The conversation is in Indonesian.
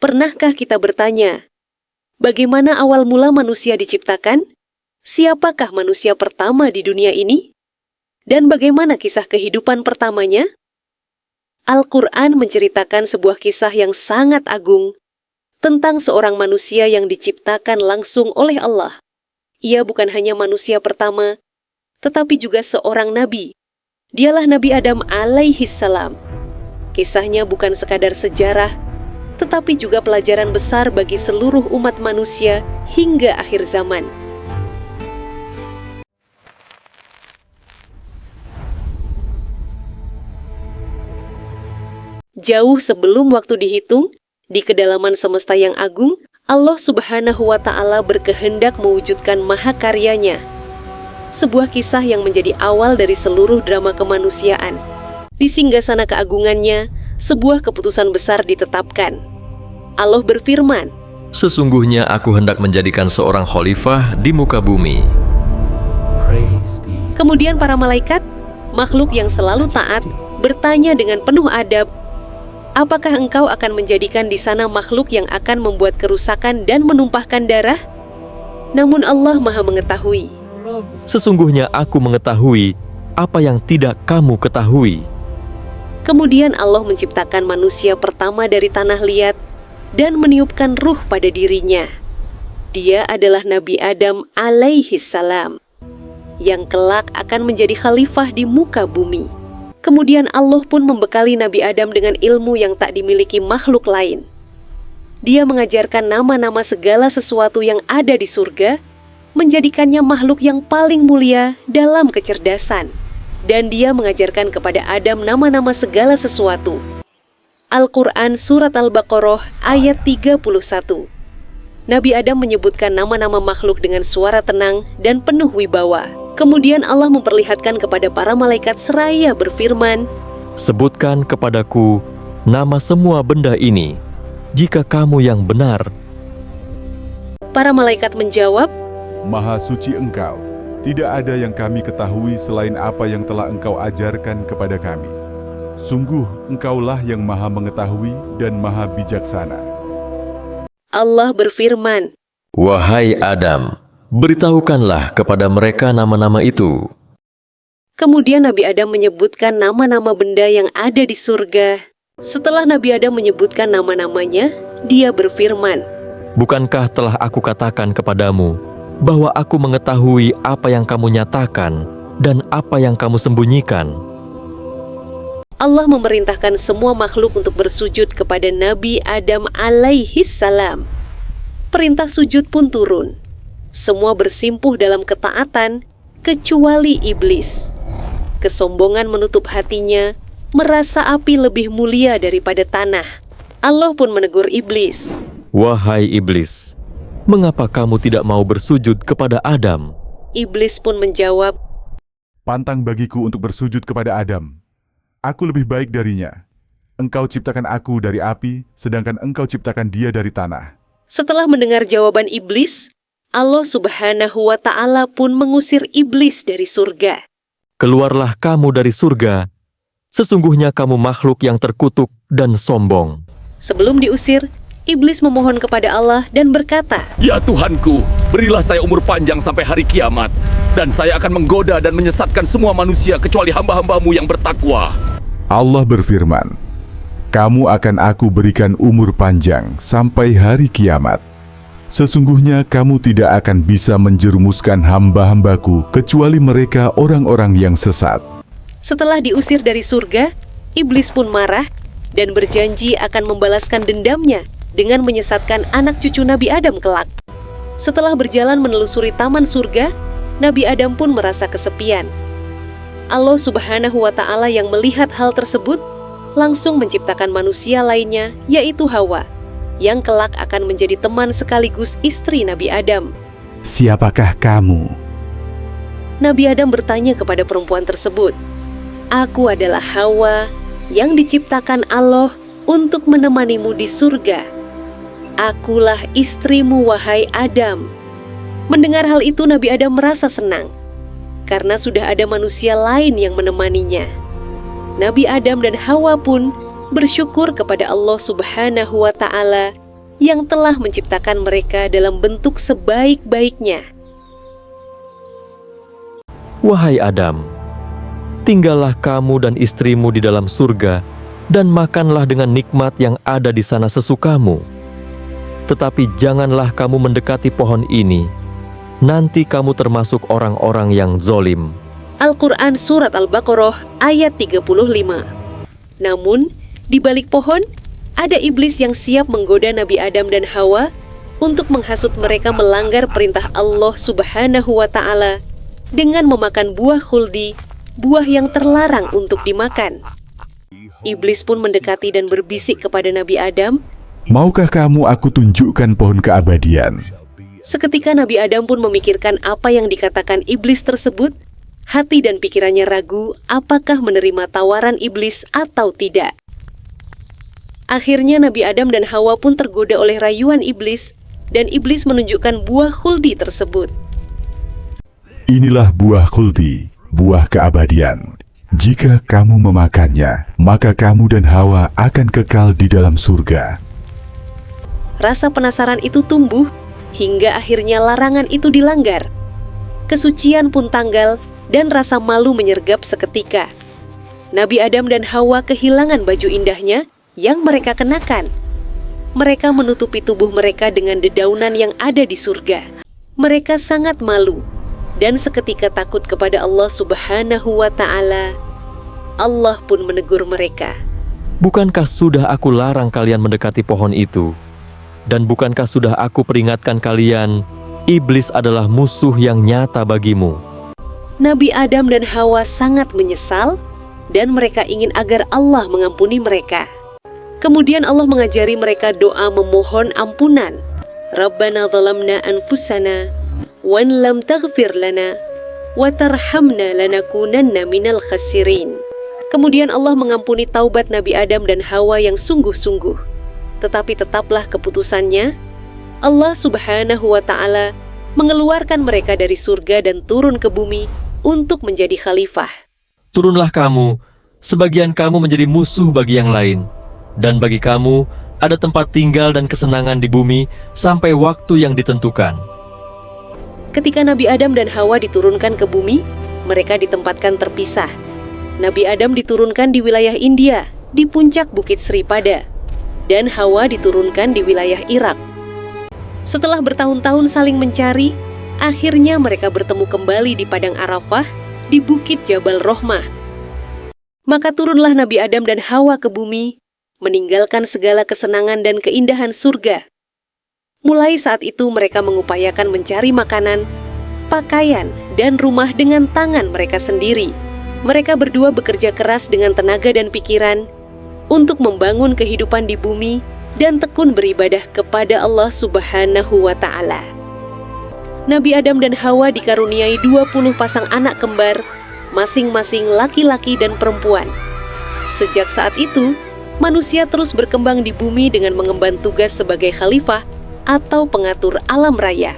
Pernahkah kita bertanya, bagaimana awal mula manusia diciptakan? Siapakah manusia pertama di dunia ini? Dan bagaimana kisah kehidupan pertamanya? Al-Quran menceritakan sebuah kisah yang sangat agung tentang seorang manusia yang diciptakan langsung oleh Allah. Ia bukan hanya manusia pertama, tetapi juga seorang nabi. Dialah Nabi Adam alaihissalam. Kisahnya bukan sekadar sejarah, tetapi juga pelajaran besar bagi seluruh umat manusia hingga akhir zaman. Jauh sebelum waktu dihitung, di kedalaman semesta yang agung, Allah Subhanahu wa Ta'ala berkehendak mewujudkan mahakaryanya. Sebuah kisah yang menjadi awal dari seluruh drama kemanusiaan. Di singgasana keagungannya, sebuah keputusan besar ditetapkan. Allah berfirman, "Sesungguhnya aku hendak menjadikan seorang khalifah di muka bumi." Kemudian para malaikat, makhluk yang selalu taat, bertanya dengan penuh adab, apakah engkau akan menjadikan di sana makhluk yang akan membuat kerusakan dan menumpahkan darah? Namun Allah Maha mengetahui. "Sesungguhnya aku mengetahui apa yang tidak kamu ketahui." Kemudian Allah menciptakan manusia pertama dari tanah liat dan meniupkan ruh pada dirinya. Dia adalah Nabi Adam alaihissalam, yang kelak akan menjadi khalifah di muka bumi. Kemudian Allah pun membekali Nabi Adam dengan ilmu yang tak dimiliki makhluk lain. Dia mengajarkan nama-nama segala sesuatu yang ada di surga, menjadikannya makhluk yang paling mulia dalam kecerdasan. Dan dia mengajarkan kepada Adam nama-nama segala sesuatu. Al-Quran Surat Al-Baqarah ayat 31. Nabi Adam menyebutkan nama-nama makhluk dengan suara tenang dan penuh wibawa. Kemudian Allah memperlihatkan kepada para malaikat seraya berfirman, "Sebutkan kepadaku nama semua benda ini, jika kamu yang benar." Para malaikat menjawab, Maha suci Engkau. Tidak ada yang kami ketahui selain apa yang telah Engkau ajarkan kepada kami. Sungguh Engkaulah yang Maha mengetahui dan Maha bijaksana. Allah berfirman, "Wahai Adam, beritahukanlah kepada mereka nama-nama itu." Kemudian Nabi Adam menyebutkan nama-nama benda yang ada di surga. Setelah Nabi Adam menyebutkan nama-namanya, dia berfirman, "Bukankah telah aku katakan kepadamu bahwa aku mengetahui apa yang kamu nyatakan dan apa yang kamu sembunyikan?" Allah memerintahkan semua makhluk untuk bersujud kepada Nabi Adam alaihissalam. Perintah sujud pun turun. Semua bersimpuh dalam ketaatan, kecuali iblis. Kesombongan menutup hatinya, merasa api lebih mulia daripada tanah. Allah pun menegur iblis, "Wahai iblis, mengapa kamu tidak mau bersujud kepada Adam?" Iblis pun menjawab, Pantang bagiku untuk bersujud kepada Adam. Aku lebih baik darinya. Engkau ciptakan aku dari api, sedangkan Engkau ciptakan dia dari tanah. Setelah mendengar jawaban iblis, Allah Subhanahu wa Ta'ala pun mengusir iblis dari surga. "Keluarlah kamu dari surga. Sesungguhnya kamu makhluk yang terkutuk dan sombong." Sebelum diusir, iblis memohon kepada Allah dan berkata, "Ya Tuhanku, berilah saya umur panjang sampai hari kiamat, dan saya akan menggoda dan menyesatkan semua manusia kecuali hamba-hambamu yang bertakwa." Allah berfirman, "Kamu akan aku berikan umur panjang sampai hari kiamat. Sesungguhnya kamu tidak akan bisa menjerumuskan hamba-hambaku kecuali mereka orang-orang yang sesat." Setelah diusir dari surga, iblis pun marah dan berjanji akan membalaskan dendamnya dengan menyesatkan anak cucu Nabi Adam kelak. Setelah berjalan menelusuri taman surga, Nabi Adam pun merasa kesepian. Allah Subhanahu wa Ta'ala yang melihat hal tersebut langsung menciptakan manusia lainnya, yaitu Hawa, yang kelak akan menjadi teman sekaligus istri Nabi Adam. "Siapakah kamu?" Nabi Adam bertanya kepada perempuan tersebut, "Aku adalah Hawa yang diciptakan Allah untuk menemanimu di surga. Akulah istrimu, wahai Adam." Mendengar hal itu, Nabi Adam merasa senang, karena sudah ada manusia lain yang menemaninya. Nabi Adam dan Hawa pun bersyukur kepada Allah Subhanahu wa Ta'ala yang telah menciptakan mereka dalam bentuk sebaik-baiknya. Wahai Adam, tinggallah kamu dan istrimu di dalam surga dan makanlah dengan nikmat yang ada di sana sesukamu. Tetapi janganlah kamu mendekati pohon ini, nanti kamu termasuk orang-orang yang zolim. Al-Quran Surat Al-Baqarah ayat 35. Namun, di balik pohon, ada iblis yang siap menggoda Nabi Adam dan Hawa untuk menghasut mereka melanggar perintah Allah Subhanahu wa Ta'ala dengan memakan buah khuldi, buah yang terlarang untuk dimakan. Iblis pun mendekati dan berbisik kepada Nabi Adam. Maukah kamu aku tunjukkan pohon keabadian? Seketika Nabi Adam pun memikirkan apa yang dikatakan iblis tersebut. Hati dan pikirannya ragu apakah menerima tawaran iblis atau tidak. Akhirnya Nabi Adam dan Hawa pun tergoda oleh rayuan iblis, dan iblis menunjukkan buah khuldi tersebut. Inilah buah khuldi, buah keabadian. Jika kamu memakannya, maka kamu dan Hawa akan kekal di dalam surga. Rasa penasaran itu tumbuh, hingga akhirnya larangan itu dilanggar. Kesucian pun tanggal, dan rasa malu menyergap seketika. Nabi Adam dan Hawa kehilangan baju indahnya yang mereka kenakan. Mereka menutupi tubuh mereka dengan dedaunan yang ada di surga. Mereka sangat malu, dan seketika takut kepada Allah Subhanahu wa Ta'ala. Allah pun menegur mereka. Bukankah sudah aku larang kalian mendekati pohon itu? Dan bukankah sudah aku peringatkan kalian, iblis adalah musuh yang nyata bagimu? Nabi Adam dan Hawa sangat menyesal, dan mereka ingin agar Allah mengampuni mereka. Kemudian Allah mengajari mereka doa memohon ampunan. Rabbana zalamna anfusana, wa in lam taghfir lana, wa tarhamna lanakunanna minal khasirin. Kemudian Allah mengampuni taubat Nabi Adam dan Hawa yang sungguh-sungguh. Tetapi tetaplah keputusannya, Allah Subhanahu wa Ta'ala mengeluarkan mereka dari surga dan turun ke bumi untuk menjadi khalifah. Turunlah kamu, sebagian kamu menjadi musuh bagi yang lain, dan bagi kamu ada tempat tinggal dan kesenangan di bumi sampai waktu yang ditentukan. Ketika Nabi Adam dan Hawa diturunkan ke bumi, mereka ditempatkan terpisah. Nabi Adam diturunkan di wilayah India, di puncak Bukit Sripada, dan Hawa diturunkan di wilayah Irak. Setelah bertahun-tahun saling mencari, akhirnya mereka bertemu kembali di Padang Arafah, di Bukit Jabal Rohmah. Maka turunlah Nabi Adam dan Hawa ke bumi, meninggalkan segala kesenangan dan keindahan surga. Mulai saat itu mereka mengupayakan mencari makanan, pakaian, dan rumah dengan tangan mereka sendiri. Mereka berdua bekerja keras dengan tenaga dan pikiran untuk membangun kehidupan di bumi dan tekun beribadah kepada Allah Subhanahu wa Ta'ala. Nabi Adam dan Hawa dikaruniai 20 pasang anak kembar, masing-masing laki-laki dan perempuan. Sejak saat itu, manusia terus berkembang di bumi dengan mengemban tugas sebagai khalifah atau pengatur alam raya.